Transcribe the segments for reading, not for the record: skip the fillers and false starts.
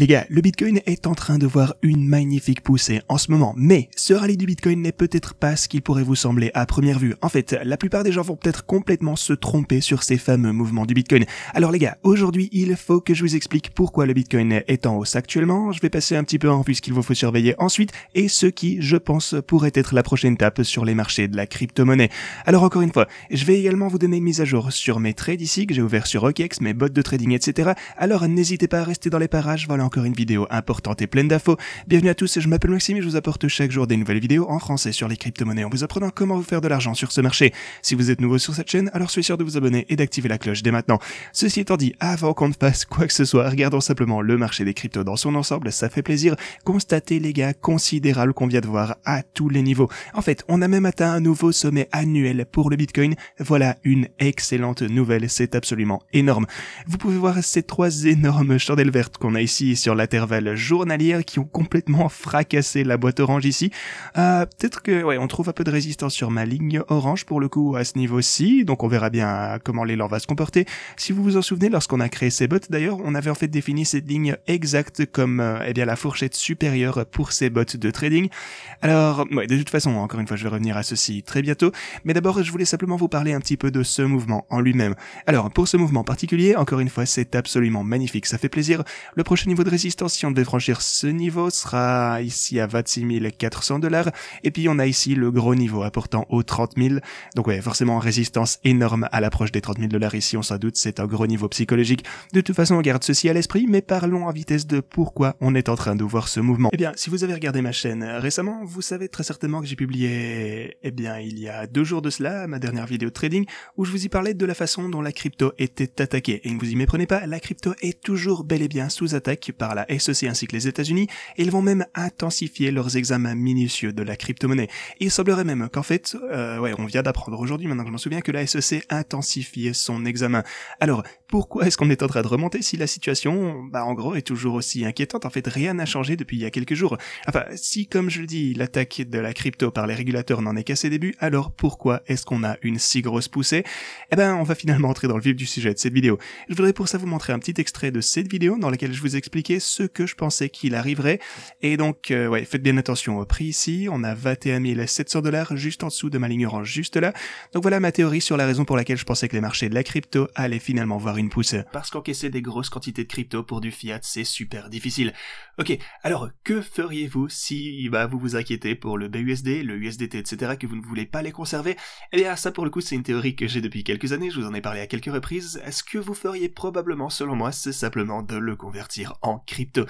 Les gars, le Bitcoin est en train de voir une magnifique poussée en ce moment, mais ce rallye du Bitcoin n'est peut-être pas ce qu'il pourrait vous sembler à première vue. En fait, la plupart des gens vont peut-être complètement se tromper sur ces fameux mouvements du Bitcoin. Alors les gars, aujourd'hui, il faut que je vous explique pourquoi le Bitcoin est en hausse actuellement. Je vais passer un petit peu en vue ce qu'il vous faut surveiller ensuite et ce qui, je pense, pourrait être la prochaine étape sur les marchés de la crypto-monnaie. Alors encore une fois, je vais également vous donner une mise à jour sur mes trades ici que j'ai ouvert sur OKEx, mes bots de trading, etc. Alors n'hésitez pas à rester dans les parages, voilà encore une vidéo importante et pleine d'infos. Bienvenue à tous, je m'appelle Maxime et je vous apporte chaque jour des nouvelles vidéos en français sur les crypto-monnaies en vous apprenant comment vous faire de l'argent sur ce marché. Si vous êtes nouveau sur cette chaîne, alors soyez sûr de vous abonner et d'activer la cloche dès maintenant. Ceci étant dit, avant qu'on ne fasse quoi que ce soit, regardons simplement le marché des cryptos dans son ensemble, ça fait plaisir. Constatez les gars, considérable qu'on vient de voir à tous les niveaux. En fait, on a même atteint un nouveau sommet annuel pour le Bitcoin. Voilà une excellente nouvelle, c'est absolument énorme. Vous pouvez voir ces trois énormes chandelles vertes qu'on a ici sur l'intervalle journalière qui ont complètement fracassé la boîte orange ici. Peut-être que on trouve un peu de résistance sur ma ligne orange pour le coup à ce niveau-ci, donc on verra bien comment l'élan va se comporter. Si vous vous en souvenez, lorsqu'on a créé ces bots d'ailleurs, on avait en fait défini cette ligne exacte comme la fourchette supérieure pour ces bots de trading. Alors, de toute façon, encore une fois, je vais revenir à ceci très bientôt, mais d'abord, je voulais simplement vous parler un petit peu de ce mouvement en lui-même. Alors, pour ce mouvement particulier, encore une fois, c'est absolument magnifique, ça fait plaisir. Le prochain niveau de résistance, si on devait franchir ce niveau, sera ici à 26 400 $, et puis on a ici le gros niveau apportant aux 30 000, donc forcément résistance énorme à l'approche des 30 000 $ ici, on s'en doute, c'est un gros niveau psychologique. De toute façon, on garde ceci à l'esprit, mais parlons en vitesse de pourquoi on est en train de voir ce mouvement. Eh bien, si vous avez regardé ma chaîne récemment, vous savez très certainement que j'ai publié, il y a 2 jours de cela, ma dernière vidéo de trading, où je vous y parlais de la façon dont la crypto était attaquée. Et ne vous y méprenez pas, la crypto est toujours bel et bien sous attaque par la SEC ainsi que les États-Unis, et ils vont même intensifier leurs examens minutieux de la crypto-monnaie. Il semblerait même qu'en fait, on vient d'apprendre aujourd'hui, maintenant que je m'en souviens, que la SEC intensifie son examen. Alors, pourquoi est-ce qu'on est en train de remonter si la situation, en gros, est toujours aussi inquiétante? En fait, rien n'a changé depuis il y a quelques jours. Enfin, si, comme je le dis, l'attaque de la crypto par les régulateurs n'en est qu'à ses débuts, alors pourquoi est-ce qu'on a une si grosse poussée? On va finalement entrer dans le vif du sujet de cette vidéo. Je voudrais pour ça vous montrer un petit extrait de cette vidéo dans laquelle je vous expliquais ce que je pensais qu'il arriverait. Et donc, faites bien attention au prix ici. On a 21 700 $ juste en dessous de ma ligne orange, juste là. Donc voilà ma théorie sur la raison pour laquelle je pensais que les marchés de la crypto allaient finalement voir une poussée. Parce qu'encaisser des grosses quantités de crypto pour du fiat, c'est super difficile. Ok, alors que feriez-vous si vous vous inquiétez pour le BUSD, le USDT, etc., que vous ne voulez pas les conserver? Eh bien ça pour le coup c'est une théorie que j'ai depuis quelques années, je vous en ai parlé à quelques reprises. Ce que vous feriez probablement selon moi, c'est simplement de le convertir en crypto.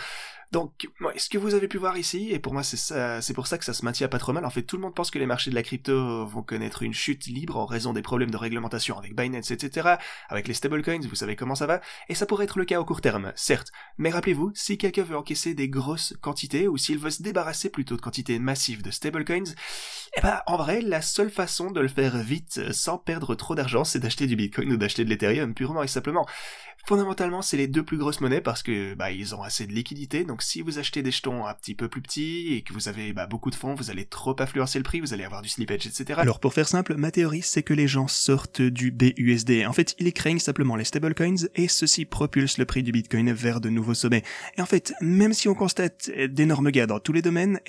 Donc, ce que vous avez pu voir ici, et pour moi c'est pour ça que ça se maintient pas trop mal. En fait, tout le monde pense que les marchés de la crypto vont connaître une chute libre en raison des problèmes de réglementation avec Binance, etc., avec les stablecoins, vous savez comment ça va, et ça pourrait être le cas au court terme, certes. Mais rappelez-vous, si quelqu'un veut encaisser des grosses quantités, ou s'il veut se débarrasser plutôt de quantités massives de stablecoins, en vrai, la seule façon de le faire vite, sans perdre trop d'argent, c'est d'acheter du Bitcoin ou d'acheter de l'Ethereum, purement et simplement. Fondamentalement, c'est les deux plus grosses monnaies parce que ils ont assez de liquidité. Donc si vous achetez des jetons un petit peu plus petits et que vous avez beaucoup de fonds, vous allez trop influencer le prix, vous allez avoir du slippage, etc. Alors pour faire simple, ma théorie c'est que les gens sortent du BUSD. En fait, ils craignent simplement les stablecoins et ceci propulse le prix du Bitcoin vers de nouveaux sommets. Et en fait, même si on constate d'énormes gains dans tous les domaines,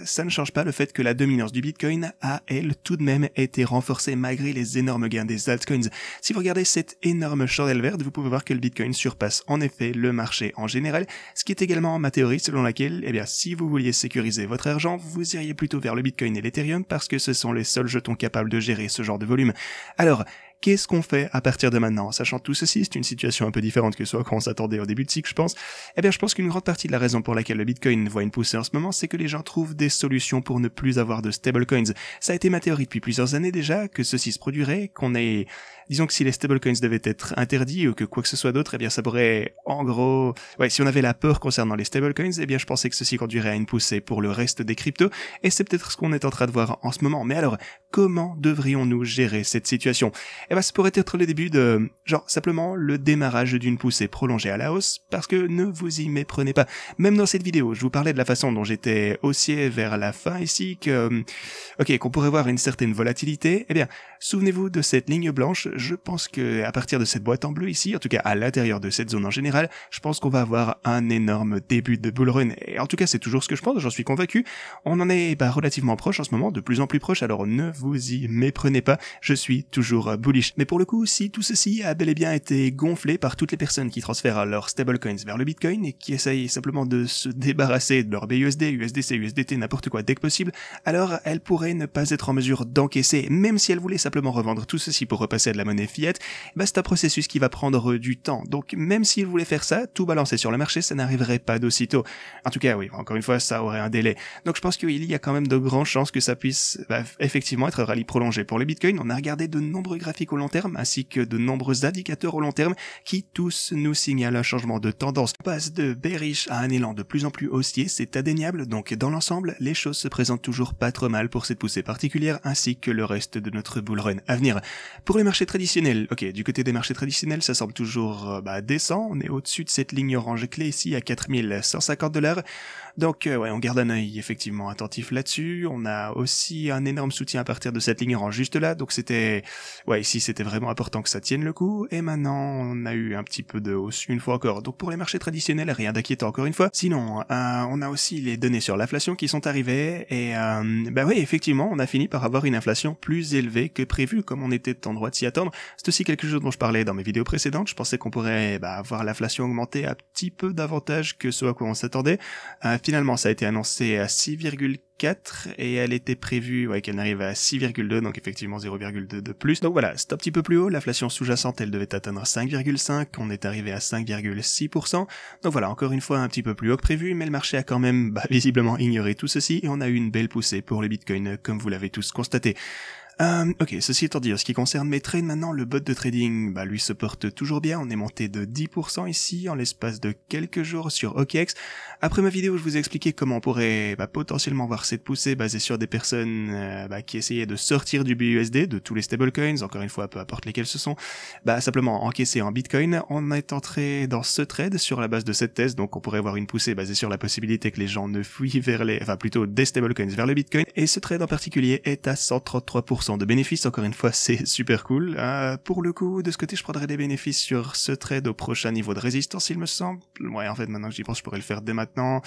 ça ne change pas le fait que la dominance du Bitcoin a, elle, tout de même été renforcée malgré les énormes gains des altcoins. Si vous regardez cette énorme chandelle verte, vous pouvez voir que le Bitcoin surpasse en effet le marché en général, ce qui est également ma théorie selon laquelle, si vous vouliez sécuriser votre argent, vous iriez plutôt vers le Bitcoin et l'Ethereum parce que ce sont les seuls jetons capables de gérer ce genre de volume. Alors, qu'est-ce qu'on fait à partir de maintenant? Sachant tout ceci, c'est une situation un peu différente que ce qu'on s'attendait au début de cycle, je pense. Je pense qu'une grande partie de la raison pour laquelle le Bitcoin voit une poussée en ce moment, c'est que les gens trouvent des solutions pour ne plus avoir de stablecoins. Ça a été ma théorie depuis plusieurs années déjà, que ceci se produirait, disons que si les stablecoins devaient être interdits ou que quoi que ce soit d'autre, ça pourrait, en gros, si on avait la peur concernant les stablecoins, je pensais que ceci conduirait à une poussée pour le reste des cryptos, et c'est peut-être ce qu'on est en train de voir en ce moment. Mais alors, comment devrions-nous gérer cette situation? eh ben ça pourrait être le début de, genre, simplement le démarrage d'une poussée prolongée à la hausse, parce que ne vous y méprenez pas. Même dans cette vidéo, je vous parlais de la façon dont j'étais haussier vers la fin ici, qu'on pourrait voir une certaine volatilité. Eh bien, souvenez-vous de cette ligne blanche. Je pense que à partir de cette boîte en bleu ici, en tout cas à l'intérieur de cette zone en général, je pense qu'on va avoir un énorme début de bull run. Et en tout cas, c'est toujours ce que je pense, j'en suis convaincu. On en est relativement proche en ce moment, de plus en plus proche, alors ne vous y méprenez pas, je suis toujours bullish. Mais pour le coup, si tout ceci a bel et bien été gonflé par toutes les personnes qui transfèrent leurs stablecoins vers le Bitcoin et qui essayent simplement de se débarrasser de leur BUSD, USDC, USDT, n'importe quoi dès que possible, alors elles pourraient ne pas être en mesure d'encaisser, même si elles voulaient simplement revendre tout ceci pour repasser à de la monnaie fiat, c'est un processus qui va prendre du temps. Donc même s'ils voulaient faire ça, tout balancer sur le marché, ça n'arriverait pas d'aussitôt. En tout cas, oui, encore une fois, ça aurait un délai. Donc je pense qu'il y a quand même de grandes chances que ça puisse effectivement être un rallye prolongé pour les bitcoins. On a regardé de nombreux graphiques au long terme, ainsi que de nombreux indicateurs au long terme, qui tous nous signalent un changement de tendance. On passe de bearish à un élan de plus en plus haussier, c'est indéniable, donc dans l'ensemble, les choses se présentent toujours pas trop mal pour cette poussée particulière, ainsi que le reste de notre bull run à venir. Pour les marchés traditionnels, du côté des marchés traditionnels, ça semble toujours décent, on est au-dessus de cette ligne orange clé ici à 4150$. Donc on garde un œil effectivement attentif là-dessus. On a aussi un énorme soutien à partir de cette ligne orange juste là, donc ici c'était vraiment important que ça tienne le coup, et maintenant on a eu un petit peu de hausse une fois encore. Donc pour les marchés traditionnels, rien d'inquiétant encore une fois. Sinon, on a aussi les données sur l'inflation qui sont arrivées, et effectivement on a fini par avoir une inflation plus élevée que prévu, comme on était en droit de s'y attendre. C'est aussi quelque chose dont je parlais dans mes vidéos précédentes. Je pensais qu'on pourrait voir l'inflation augmenter un petit peu davantage que ce à quoi on s'attendait. Finalement, ça a été annoncé à 6,4 et elle était prévue qu'elle n'arrive à 6,2, donc effectivement 0,2 de plus. Donc voilà, c'est un petit peu plus haut. L'inflation sous-jacente, elle devait atteindre 5,5, on est arrivé à 5,6%. Donc voilà, encore une fois un petit peu plus haut que prévu, mais le marché a quand même visiblement ignoré tout ceci et on a eu une belle poussée pour le Bitcoin, comme vous l'avez tous constaté. Ceci étant dit, en ce qui concerne mes trades maintenant, le bot de trading, lui se porte toujours bien. On est monté de 10% ici en l'espace de quelques jours sur OKX. Après ma vidéo, je vous ai expliqué comment on pourrait potentiellement voir cette poussée basée sur des personnes qui essayaient de sortir du BUSD, de tous les stablecoins, encore une fois, peu importe lesquels ce sont, simplement encaisser en Bitcoin. On est entré dans ce trade sur la base de cette thèse, donc on pourrait voir une poussée basée sur la possibilité que les gens ne fuient vers plutôt des stablecoins vers le Bitcoin. Et ce trade en particulier est à 133% de bénéfices, encore une fois, c'est super cool. Pour le coup, de ce côté, je prendrais des bénéfices sur ce trade au prochain niveau de résistance, il me semble. Ouais, en fait, maintenant que j'y pense, je pourrais le faire dès maintenant.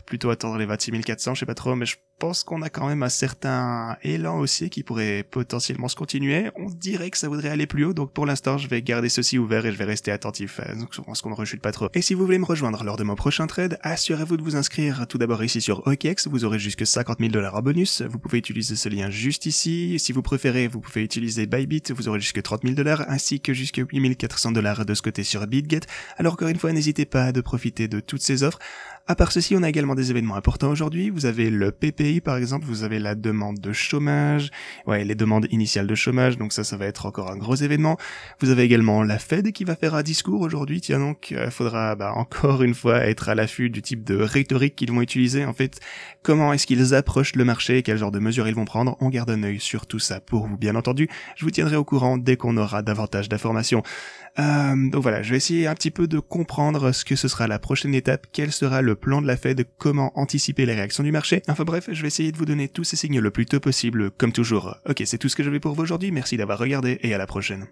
Plutôt attendre les 26 400, je sais pas trop, mais je pense qu'on a quand même un certain élan haussier qui pourrait potentiellement se continuer. On dirait que ça voudrait aller plus haut, donc pour l'instant, je vais garder ceci ouvert et je vais rester attentif, donc je pense qu'on ne rechute pas trop. Et si vous voulez me rejoindre lors de mon prochain trade, assurez-vous de vous inscrire tout d'abord ici sur OKX, vous aurez jusque 50 000$ en bonus. Vous pouvez utiliser ce lien juste ici. Si vous préférez, vous pouvez utiliser Bybit, vous aurez jusque 30 000$, ainsi que jusque 8 400$ de ce côté sur BitGet. Alors encore une fois, n'hésitez pas à profiter de toutes ces offres. À part ceci, on a également des événements importants aujourd'hui. Vous avez le PPI par exemple, vous avez la demande de chômage, les demandes initiales de chômage, donc ça va être encore un gros événement. Vous avez également la Fed qui va faire un discours aujourd'hui, tiens donc, faudra encore une fois être à l'affût du type de rhétorique qu'ils vont utiliser, en fait, comment est-ce qu'ils approchent le marché, quel genre de mesures ils vont prendre. On garde un œil sur tout ça pour vous, bien entendu. Je vous tiendrai au courant dès qu'on aura davantage d'informations. Donc voilà, je vais essayer un petit peu de comprendre ce que ce sera la prochaine étape, quel sera le plan de la Fed, comment anticiper les réactions du marché. Enfin bref, je vais essayer de vous donner tous ces signaux le plus tôt possible, comme toujours. Ok, c'est tout ce que j'avais pour vous aujourd'hui, merci d'avoir regardé et à la prochaine.